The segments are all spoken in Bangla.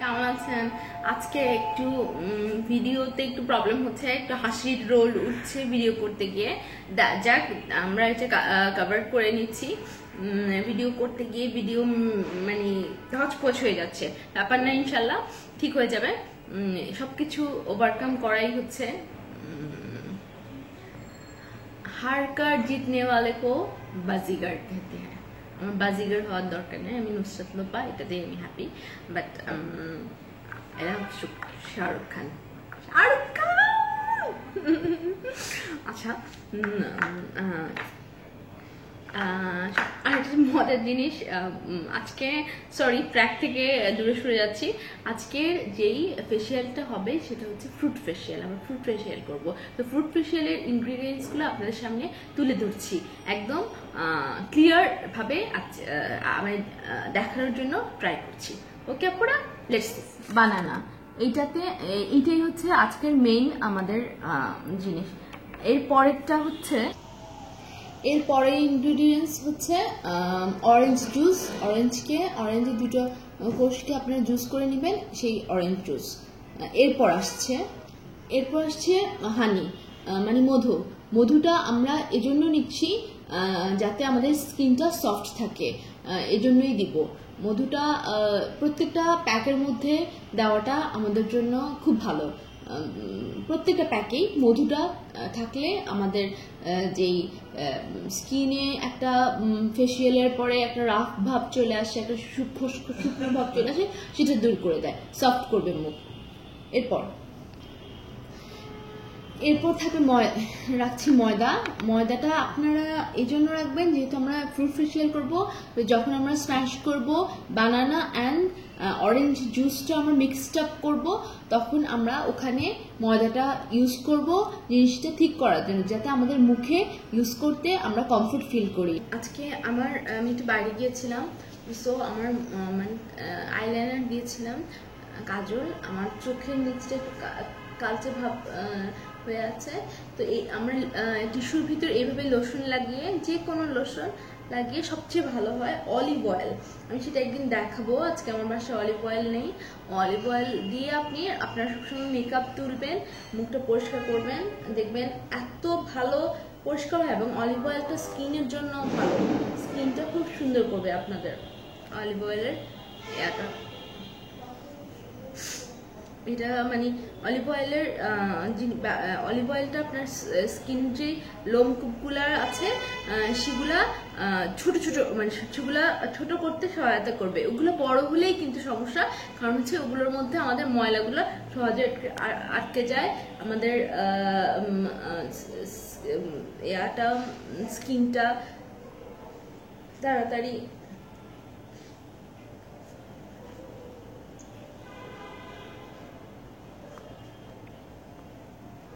কেমন আছেন? আজকে একটু ভিডিওতে একটু প্রবলেম হচ্ছে, একটু হাসির রোল উঠছে ভিডিও করতে গিয়ে। যাক, আমরা এটা কভার করে নিচ্ছি। ভিডিও করতে গিয়ে ভিডিও মানে হচপচ হয়ে যাচ্ছে, ব্যাপার না, ইনশাল্লাহ ঠিক হয়ে যাবে। সবকিছু ওভারকাম করাই হচ্ছে। হার কার জিতনে वाले को बाजीगर कहते हैं। আমার বাজিগার হওয়ার দরকার নেই, আমি নুসরাত লোপা, এটাতে আমি হ্যাপি। বাট এরা শাহরুখ খান, আচ্ছা। আর একটা মজার জিনিস, আজকে সরি ট্র্যাক থেকে দূরে সরে যাচ্ছি। আজকের যেই ফেসিয়ালটা হবে সেটা হচ্ছে ফ্রুট ফেসিয়াল। আমরা ফ্রুট ফেসিয়াল করবো। তো ফ্রুট ফেসিয়ালের ইনগ্রিডিয়েন্টসগুলো আপনাদের সামনে তুলে ধরছি, একদম ক্লিয়ার ভাবে আমি দেখানোর জন্য ট্রাই করছি। ওকে আপুরা, লেটস বানানা। এইটাই হচ্ছে আজকের মেইন আমাদের জিনিস। এর পরেরটা হচ্ছে, এর পরের ইনগ্রিডিয়েন্টস হচ্ছে অরেঞ্জ জুস। অরেঞ্জের দুটো কোষকে আপনারা জুস করে নেবেন, সেই অরেঞ্জ জুস। এরপর আসছে হানি, মানে মধুটা আমরা এজন্য নিচ্ছি যাতে আমাদের স্কিনটা সফট থাকে, এজন্যই দিব মধুটা। প্রত্যেকটা প্যাকের মধ্যে দেওয়াটা আমাদের জন্য খুব ভালো। প্রত্যেকটা প্যাকেই মধুটা থাকলে আমাদের যেই স্কিনে একটা ফেসিয়ালের পরে একটা রাফ ভাব চলে আসে, একটা শুকনো ভাব চলে আসে, সেটা দূর করে দেয়, সফট করবে মুখ। এরপর থাকবে রাখছি ময়দাটা আপনারা এই জন্য রাখবেন যেহেতু আমরা ফ্রুট ফেসিয়াল করবো। যখন আমরা স্ম্যাশ করব বানানা অ্যান্ড অরেঞ্জ জুসটা আমরা মিক্সড আপ করবো, তখন আমরা ওখানে ময়দাটা ইউজ করব জিনিসটা ঠিক করার জন্য, যাতে আমাদের মুখে ইউজ করতে আমরা কমফোর্ট ফিল করি। আজকে আমি একটু বাইরে গিয়েছিলাম, সো আমার মানে আইলাইনার দিয়েছিলাম, কাজল, আমার চোখের নিচটা একটু কালচে ভাব হয়ে আছে। তো আমরা টিস্যুর ভিতর এইভাবে লোশন লাগিয়ে, যে কোনো লোশন লাগিয়ে সবচেয়ে ভালো হয় অলিভ অয়েল। আমি সেটা একদিন দেখাবো। আজকে আমার বাসায় অলিভ অয়েল নেই। অলিভ অয়েল দিয়ে আপনারা সবসময় মেকআপ তুলবেন, মুখটা পরিষ্কার করবেন, দেখবেন এত ভালো পরিষ্কার হয়। এবং অলিভ অয়েলটা স্কিনের জন্য ভালো, স্কিনটা খুব সুন্দর করবে আপনাদের অলিভ অয়েলের এটা। মানে অলিভ অয়েলটা আপনার স্কিন যে লোমকূপগুলা আছে সেগুলা ছোট করতে সহায়তা করবে। ওগুলো বড় হলেই কিন্তু সমস্যা, কারণ হচ্ছে ওগুলোর মধ্যে আমাদের ময়লাগুলো সহজে আটকে যায়, আমাদের স্কিনটা তাড়াতাড়ি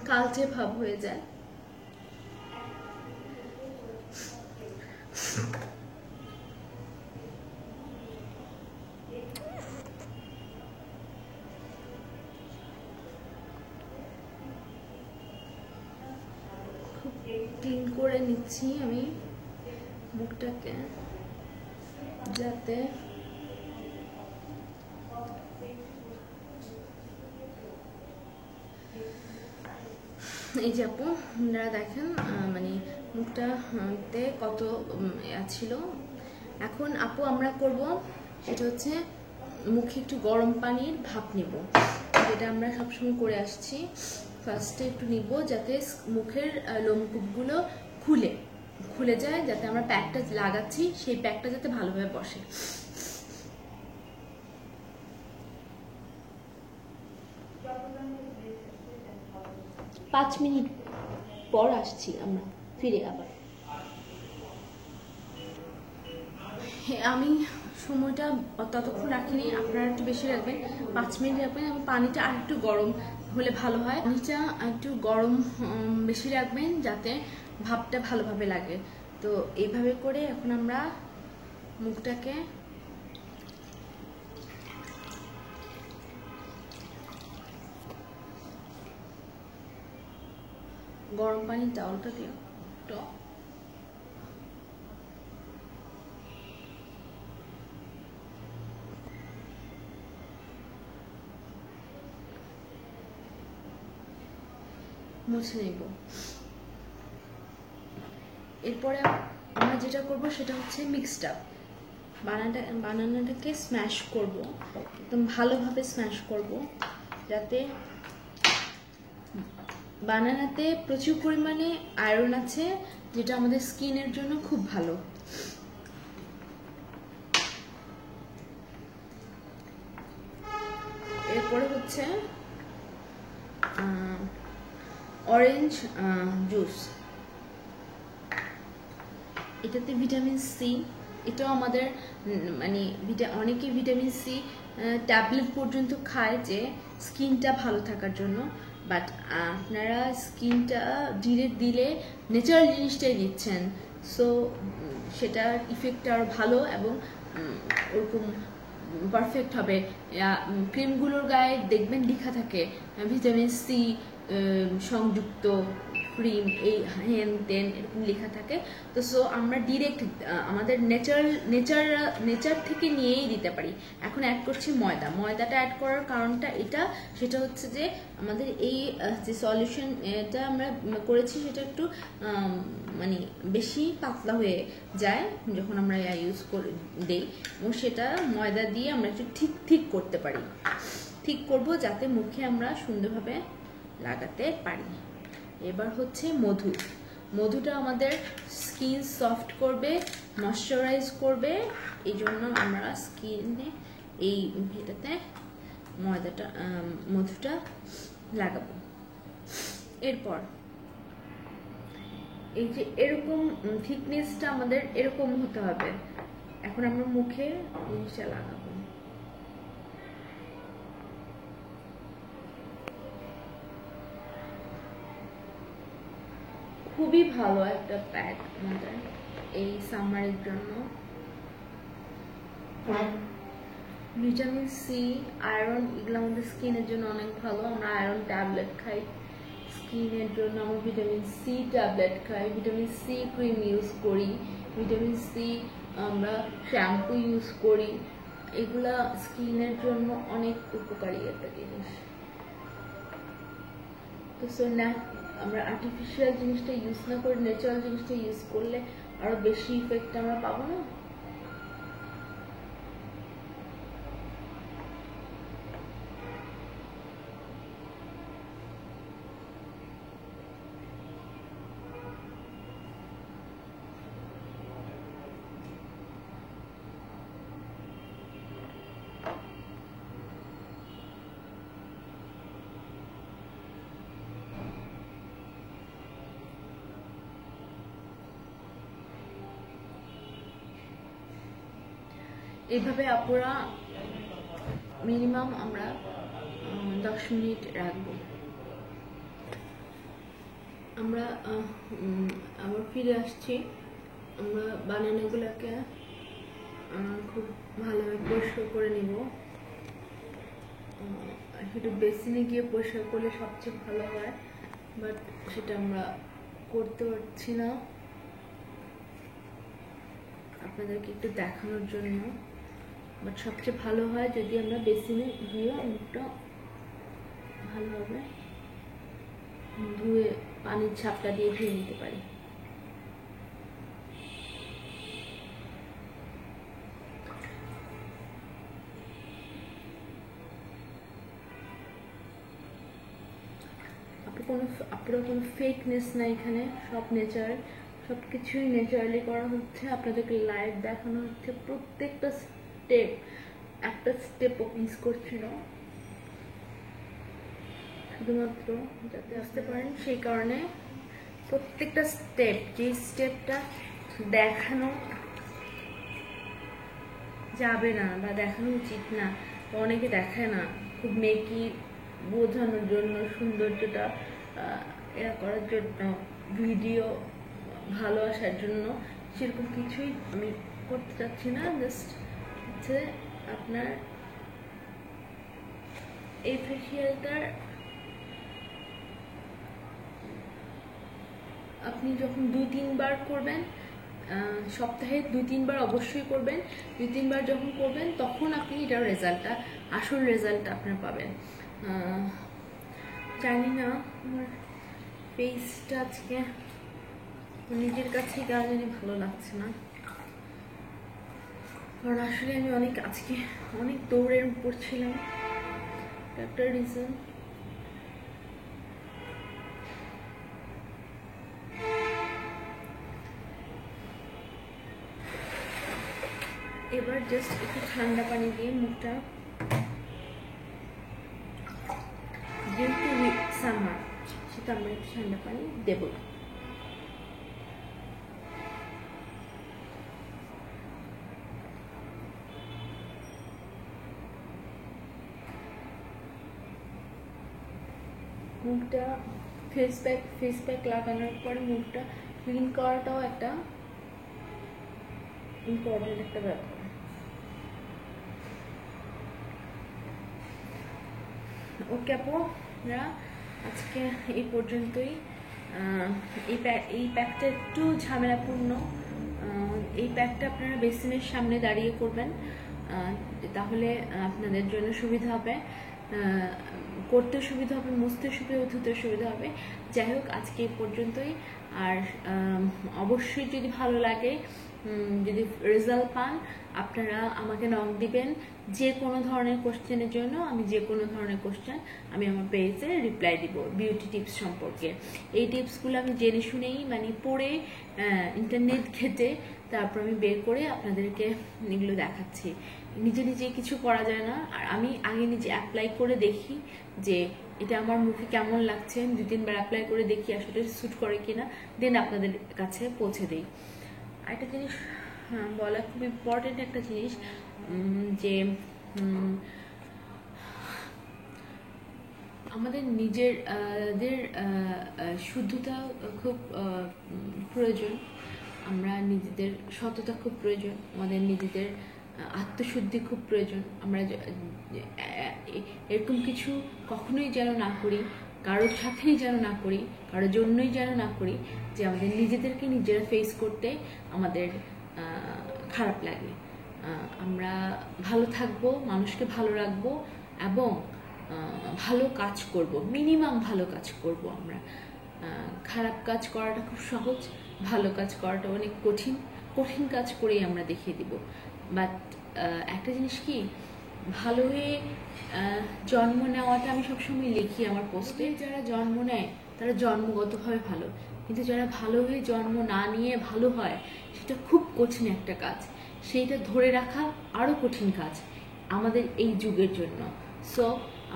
কালচে ভাব হয়ে যায়। খুব ক্লিন করে নিচ্ছি আমি মুখটাকে, যাতে এই যে আপু আপনারা দেখেন মানে মুখটাতে কত ছিল। এখন আপু আমরা করব সেটা হচ্ছে মুখে একটু গরম পানির ভাপ নিব, যেটা আমরা সবসময় করে আসছি। ফার্স্টে একটু নিব যাতে মুখের লোমকূপগুলো খুলে যায়, যাতে আমরা প্যাকটা লাগাচ্ছি সেই প্যাকটা যাতে ভালোভাবে বসে। পাঁচ মিনিট পর আসছি আমরা ফিরে আবার। আমি সময়টা ততক্ষণ রাখিনি, আপনারা একটু বেশি রাখবেন, 5 মিনিট রাখবেন। এবং পানিটা আর একটু গরম হলে ভালো হয়, পানিটা একটু গরম বেশি রাখবেন যাতে ভাবটা ভালোভাবে লাগে। তো এইভাবে করে এখন আমরা মুখটাকে গরম পানির টাওয়ালটা দিও তো মুছে নেব। এরপরে আমরা যেটা করব সেটা হচ্ছে মিক্সড আপ। বানানাটাকে স্ম্যাশ করব, একদম ভালোভাবে স্ম্যাশ করব, যাতে বানানাতে প্রচুর পরিমাণে আয়রন আছে, যেটা আমাদের স্কিনের জন্য খুব ভালো। এরপরে হচ্ছে অরেঞ্জ জুস। এটাতে ভিটামিন সি, এটাও আমাদের মানে অনেকে ভিটামিন সি ট্যাবলেট পর্যন্ত খায় যে স্কিনটা ভালো থাকার জন্য, বাট আপনারা স্কিনটা ডিরেক্ট দিলে ন্যাচারাল জিনিসটাই দিচ্ছেন, সো সেটার ইফেক্টটা আরও ভালো এবং ওরকম পারফেক্ট হবে। ক্রিমগুলোর গায়ে দেখবেন লেখা থাকে ভিটামিন সি সংযুক্ত ক্রিম, এই হেন তেন এরকম লেখা থাকে। তো সো আমরা ডিরেক্ট আমাদের নেচার থেকে নিয়েই দিতে পারি। এখন অ্যাড করছি ময়দা। ময়দাটা অ্যাড করার কারণটা সেটা হচ্ছে যে আমাদের এই যে সলিউশন এটা আমরা করেছি সেটা একটু মানে বেশি পাতলা হয়ে যায় যখন আমরা ইউজ করে দেই, এবং সেটা ময়দা দিয়ে আমরা একটু ঠিক করতে পারি। ঠিক করব যাতে মুখে আমরা সুন্দরভাবে লাগাতে পারি। এবার হচ্ছে মধু। মধুটা আমাদের স্কিন সফট করবে, ময়শ্চারাইজ করবে, এই জন্য আমরা স্কিনে এটাতে মধুটা লাগাবো। এরপর এই যে এরকম থিকনেসটা আমাদের এরকম হতে হবে। এখন আমরা মুখে জিনিসটা লাগাবো। খুবই ভালো একটা প্যাক আমাদের এই সামারের জন্য। ভিটামিন সি, আয়রন, এগুলো আমাদের স্কিনের জন্য অনেক ভালো। আমরা আয়রন ট্যাবলেট খাই স্কিনের জন্য, আমরা ভিটামিন সি ট্যাবলেট খাই, ভিটামিন সি ক্রিম ইউজ করি, ভিটামিন সি আমরা শ্যাম্পু ইউজ করি। এগুলা স্কিনের জন্য অনেক উপকারী একটা জিনিস। তো আমরা আর্টিফিশিয়াল জিনিসটা ইউজ না করে ন্যাচারাল জিনিসটা ইউজ করলে আরো বেশি ইফেক্ট আমরা পাবো না? এইভাবে আপুরা মিনিমাম আমরা 10 মিনিট রাখবো। আমরা আবার ফিরে আসছি। আমরা বানানাগুলোকে খুব ভালোভাবে পরিষ্কার করে নিব। একটু বেসিনে গিয়ে পরিষ্কার করলে সবচেয়ে ভালো হয়, বাট সেটা আমরা করতে পারছি না আপনাদেরকে একটু দেখানোর জন্য। বাট সবচেয়ে ভালো হয় যদি আমরা বেসিনে গিয়ে মুখটা ভালোভাবে ধুয়ে পানির ঝাপটা দিয়ে ধুয়ে নিতে পারি। আপনার কোনো ফেকনেস না, এখানে সব নেচার, সবকিছুই ন্যাচারালি করা হচ্ছে। আপনাদেরকে লাইভ দেখানো হচ্ছে প্রত্যেকটা স্টেপ, একটা স্টেপও মিস করছি না, শুধুমাত্র যাতে আসতে পারেন সেই কারণে প্রত্যেকটা স্টেপ, যে স্টেপটা দেখানো যাবে না বা দেখানো উচিত না, অনেকে দেখায় না, খুব মেকি বোঝানোর জন্য, সৌন্দর্যটা এরা করার জন্য, ভিডিও ভালো আসার জন্য, সেরকম কিছুই আমি করতে চাচ্ছি না। জাস্ট হচ্ছে আপনার এই ফেসিয়ালটার আপনি যখন 2-3 বার করবেন, সপ্তাহে 2-3 বার অবশ্যই করবেন। 2-3 বার যখন করবেন তখন আপনি এটার আসল রেজাল্টটা আপনার পাবেন। জানি না আমার পেস্টটা আজকে নিজের কাছে কেন জানি ভালো লাগছে না, কারণ আসলে আমি আজকে অনেক দৌড়ের উপর ছিলাম, একটা রিজন। এবার জাস্ট একটু ঠান্ডা পানি দিয়ে মুখটা, যেহেতু সামার সেটা আমরা একটু ঠান্ডা পানি দেবো। মুখটা ফেস প্যাক লাগানোর পরে মুখটা ক্লিন করাটাও একটা ইম্পর্টেন্ট একটা ব্যাপার। ওকে আপুরা, আজকে এই পর্যন্তই। এই প্যাকটা একটু ঝামেলাপূর্ণ। এই প্যাকটা আপনারা বেসিনের সামনে দাঁড়িয়ে করবেন, তাহলে আপনাদের জন্য সুবিধা হবে, করতে সুবিধা হবে, মুছতে সুবিধা, ধুতে সুবিধা হবে। যাই হোক, আজকে এই পর্যন্তই। আর অবশ্যই যদি ভালো লাগে, যদি রেজাল্ট পান, আপনারা আমাকে নক দিবেন যে কোনো ধরনের কোশ্চেনের জন্য। আমি যে কোনো ধরনের কোশ্চেন আমি আমার পেজে রিপ্লাই দিব বিউটি টিপস সম্পর্কে। এই টিপসগুলো আমি জেনে শুনেই, মানে পড়ে, ইন্টারনেট ঘেটে তারপর আমি বের করে আপনাদেরকে এগুলো দেখাচ্ছি। নিজে নিজে কিছু করা যায় না, আর আমি আগে নিজে অ্যাপ্লাই করে দেখি যে এটা আমার মুখে কেমন লাগছে, 2-3 বার অ্যাপ্লাই করে দেখি আসলে স্যুট করে কিনা, দেন আপনাদের কাছে পৌঁছে দিই। একটা জিনিস বলা খুব ইম্পর্টেন্ট একটা জিনিস, যে আমাদের নিজেদের শুদ্ধতা খুব প্রয়োজন, আমরা নিজেদের সততা খুব প্রয়োজন, আমাদের নিজেদের আত্মশুদ্ধি খুব প্রয়োজন। আমরা এরকম কিছু কখনোই যেন না করি, কারোর সাথেই যেন না করি, কারোর জন্যই যেন না করি যে আমাদের নিজেদেরকে নিজেরা ফেস করতে আমাদের খারাপ লাগে। আমরা ভালো থাকবো, মানুষকে ভালো রাখবো এবং ভালো কাজ করব, মিনিমাম ভালো কাজ করব। আমরা খারাপ কাজ করাটা খুব সহজ, ভালো কাজ করাটা অনেক কঠিন। কঠিন কাজ করেই আমরা দেখিয়ে দিব। বাট একটা জিনিস কি, ভালো হয়ে জন্ম নেওয়াটা আমি সবসময় লিখি আমার পোস্টে, যারা জন্ম নেয় তারা জন্মগতভাবে ভালো, কিন্তু যারা ভালো হয়ে জন্ম না নিয়ে ভালো হয়, সেটা খুব কঠিন একটা কাজ। সেইটা ধরে রাখা আরও কঠিন কাজ আমাদের এই যুগের জন্য। সো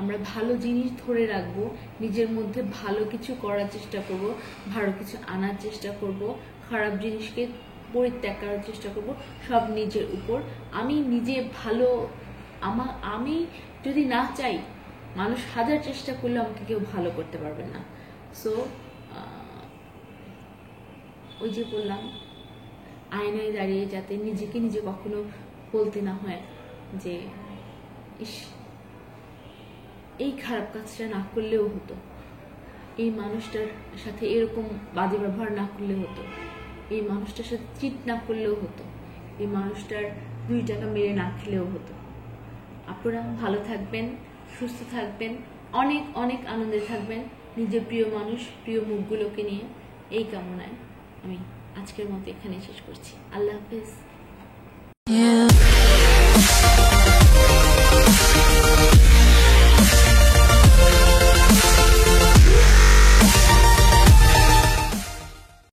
আমরা ভালো জিনিস ধরে রাখবো, নিজের মধ্যে ভালো কিছু করার চেষ্টা করব, ভালো কিছু আনার চেষ্টা করব, খারাপ জিনিসকে পরিত্যাগ করার চেষ্টা করব, সব নিজের উপর। আমি নিজে ভালো, আমি যদি না চাই, মানুষ হাজার চেষ্টা করলে আমাকে কেউ ভালো করতে পারবে না। সো ওই যে বললাম, আয়নায় দাঁড়িয়ে যাতে নিজেকে নিজে কখনো বলতে না হয় যে ইস, এই খারাপ কাজটা না করলেও হতো, এই মানুষটার সাথে এরকম বাজে ব্যবহার না করলেও হতো, এই মানুষটার সাথে চিট না করলেও হতো, এই মানুষটার 2 টাকা মেরে না খেলেও হতো। আপনারা ভালো থাকবেন, সুস্থ থাকবেন, অনেক অনেক আনন্দে থাকবেন নিজের প্রিয় মানুষ, প্রিয় মুখগুলোকে নিয়ে। এই কামনায় আমি আজকের মতো এখানে শেষ করছি। আল্লাহ হাফেজ।